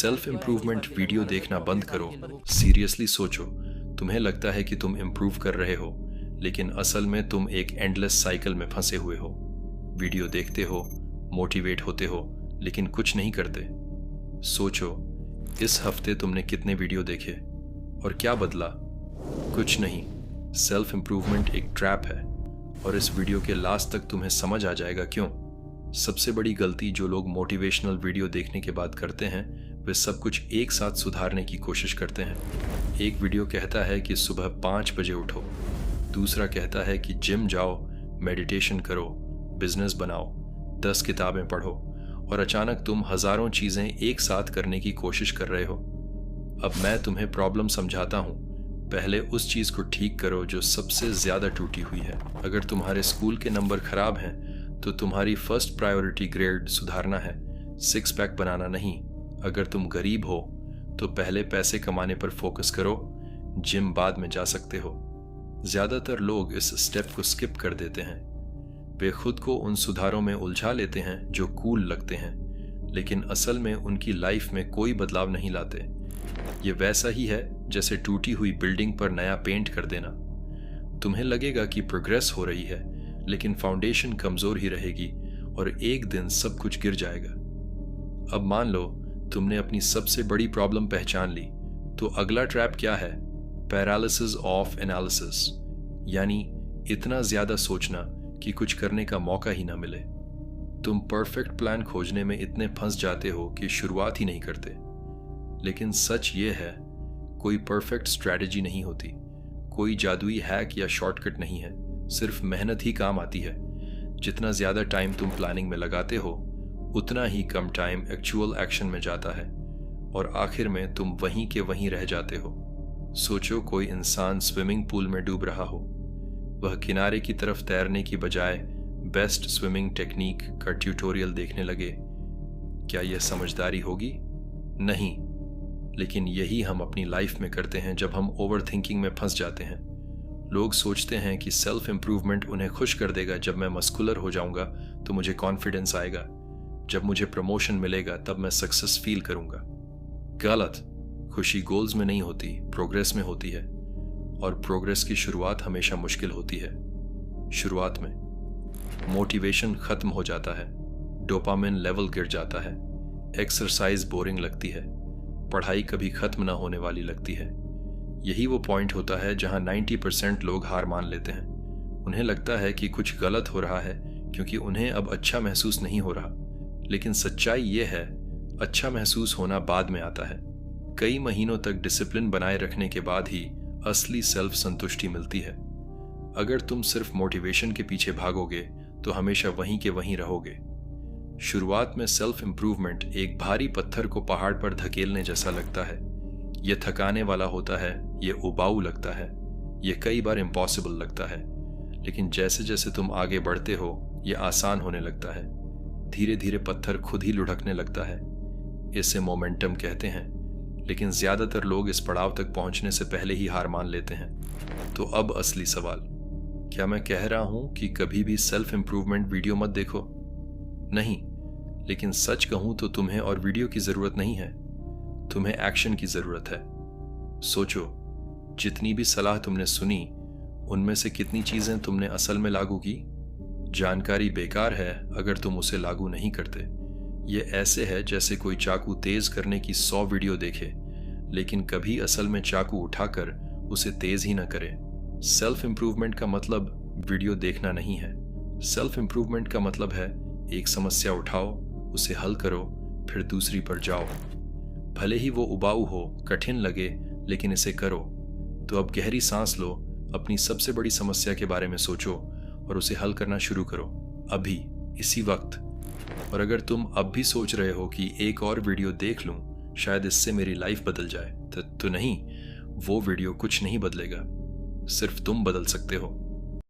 Self improvement video देखना बंद करो। सीरियसली सोचो, तुम्हें लगता है कि तुम इम्प्रूव कर रहे हो, लेकिन असल में तुम एक एंडलेस साइकिल में फंसे हुए हो। वीडियो देखते हो, मोटिवेट होते हो, लेकिन कुछ नहीं करते। सोचो, इस हफ्ते तुमने कितने वीडियो देखे और क्या बदला? कुछ नहीं। सेल्फ इम्प्रूवमेंट एक ट्रैप है, और इस वीडियो के लास्ट तक तुम्हें समझ आ जाएगा क्यों। सबसे बड़ी गलती जो लोग मोटिवेशनल वीडियो देखने के बाद करते हैं, वे सब कुछ एक साथ सुधारने की कोशिश करते हैं। एक वीडियो कहता है कि सुबह 5 बजे उठो, दूसरा कहता है कि जिम जाओ, मेडिटेशन करो, बिजनेस बनाओ, 10 किताबें पढ़ो, और अचानक तुम हजारों चीजें एक साथ करने की कोशिश कर रहे हो। अब मैं तुम्हें प्रॉब्लम समझाता हूँ। पहले उस चीज को ठीक करो जो सबसे ज्यादा टूटी हुई है। अगर तुम्हारे स्कूल के नंबर खराब हैं, तो तुम्हारी फर्स्ट प्रायोरिटी ग्रेड सुधारना है, 6 पैक बनाना नहीं। अगर तुम गरीब हो, तो पहले पैसे कमाने पर फोकस करो, जिम बाद में जा सकते हो। ज्यादातर लोग इस स्टेप को स्किप कर देते हैं। वे खुद को उन सुधारों में उलझा लेते हैं जो कूल लगते हैं, लेकिन असल में उनकी लाइफ में कोई बदलाव नहीं लाते। ये वैसा ही है जैसे टूटी हुई बिल्डिंग पर नया पेंट कर देना। तुम्हें लगेगा कि प्रोग्रेस हो रही है, लेकिन फाउंडेशन कमजोर ही रहेगी और एक दिन सब कुछ गिर जाएगा। अब मान लो तुमने अपनी सबसे बड़ी प्रॉब्लम पहचान ली, तो अगला ट्रैप क्या है? पैरालिसिस ऑफ एनालिसिस, यानी इतना ज्यादा सोचना कि कुछ करने का मौका ही ना मिले। तुम परफेक्ट प्लान खोजने में इतने फंस जाते हो कि शुरुआत ही नहीं करते। लेकिन सच ये है, कोई परफेक्ट स्ट्रैटेजी नहीं होती, कोई जादुई हैक या शॉर्टकट नहीं है, सिर्फ मेहनत ही काम आती है। जितना ज्यादा टाइम तुम प्लानिंग में लगाते हो, उतना ही कम टाइम एक्चुअल एक्शन में जाता है, और आखिर में तुम वहीं के वहीं रह जाते हो। सोचो, कोई इंसान स्विमिंग पूल में डूब रहा हो। वह किनारे की तरफ तैरने की बजाय बेस्ट स्विमिंग टेक्निक का ट्यूटोरियल देखने लगे। क्या यह समझदारी होगी? नहीं। लेकिन यही हम अपनी लाइफ में करते हैं जब हम ओवर थिंकिंग में फंस जाते हैं। लोग सोचते हैं कि सेल्फ इम्प्रूवमेंट उन्हें खुश कर देगा। जब मैं मस्कुलर हो जाऊंगा तो मुझे कॉन्फिडेंस आएगा, जब मुझे प्रमोशन मिलेगा तब मैं सक्सेस फील करूंगा। गलत। खुशी गोल्स में नहीं होती, प्रोग्रेस में होती है, और प्रोग्रेस की शुरुआत हमेशा मुश्किल होती है। शुरुआत में मोटिवेशन खत्म हो जाता है, डोपामिन लेवल गिर जाता है, एक्सरसाइज बोरिंग लगती है, पढ़ाई कभी खत्म ना होने वाली लगती है। यही वो पॉइंट होता है जहां 90% लोग हार मान लेते हैं। उन्हें लगता है कि कुछ गलत हो रहा है क्योंकि उन्हें अब अच्छा महसूस नहीं हो रहा। लेकिन सच्चाई ये है, अच्छा महसूस होना बाद में आता है। कई महीनों तक डिसिप्लिन बनाए रखने के बाद ही असली सेल्फ संतुष्टि मिलती है। अगर तुम सिर्फ मोटिवेशन के पीछे भागोगे तो हमेशा वहीं के वहीं रहोगे। शुरुआत में सेल्फ इम्प्रूवमेंट एक भारी पत्थर को पहाड़ पर धकेलने जैसा लगता है। यह थकाने वाला होता है, यह उबाऊ लगता है, यह कई बार इम्पॉसिबल लगता है। लेकिन जैसे जैसे तुम आगे बढ़ते हो, यह आसान होने लगता है। धीरे धीरे पत्थर खुद ही लुढ़कने लगता है। इसे मोमेंटम कहते हैं। लेकिन ज्यादातर लोग इस पड़ाव तक पहुंचने से पहले ही हार मान लेते हैं। तो अब असली सवाल, क्या मैं कह रहा हूं कि कभी भी सेल्फ इम्प्रूवमेंट वीडियो मत देखो? नहीं। लेकिन सच कहूं तो तुम्हें और वीडियो की जरूरत नहीं है, तुम्हें एक्शन की जरूरत है। सोचो, जितनी भी सलाह तुमने सुनी, उनमें से कितनी चीजें तुमने असल में लागू की? जानकारी बेकार है अगर तुम उसे लागू नहीं करते। ये ऐसे है जैसे कोई चाकू तेज करने की 100 वीडियो देखे, लेकिन कभी असल में चाकू उठाकर उसे तेज ही ना करे। सेल्फ इम्प्रूवमेंट का मतलब वीडियो देखना नहीं है। सेल्फ इम्प्रूवमेंट का मतलब है एक समस्या उठाओ, उसे हल करो, फिर दूसरी पर जाओ। भले ही वो उबाऊ हो, कठिन लगे, लेकिन इसे करो। तो अब गहरी सांस लो, अपनी सबसे बड़ी समस्या के बारे में सोचो और उसे हल करना शुरू करो, अभी, इसी वक्त। और अगर तुम अब भी सोच रहे हो कि एक और वीडियो देख लूं, शायद इससे मेरी लाइफ बदल जाए, तो नहीं, वो वीडियो कुछ नहीं बदलेगा। सिर्फ तुम बदल सकते हो।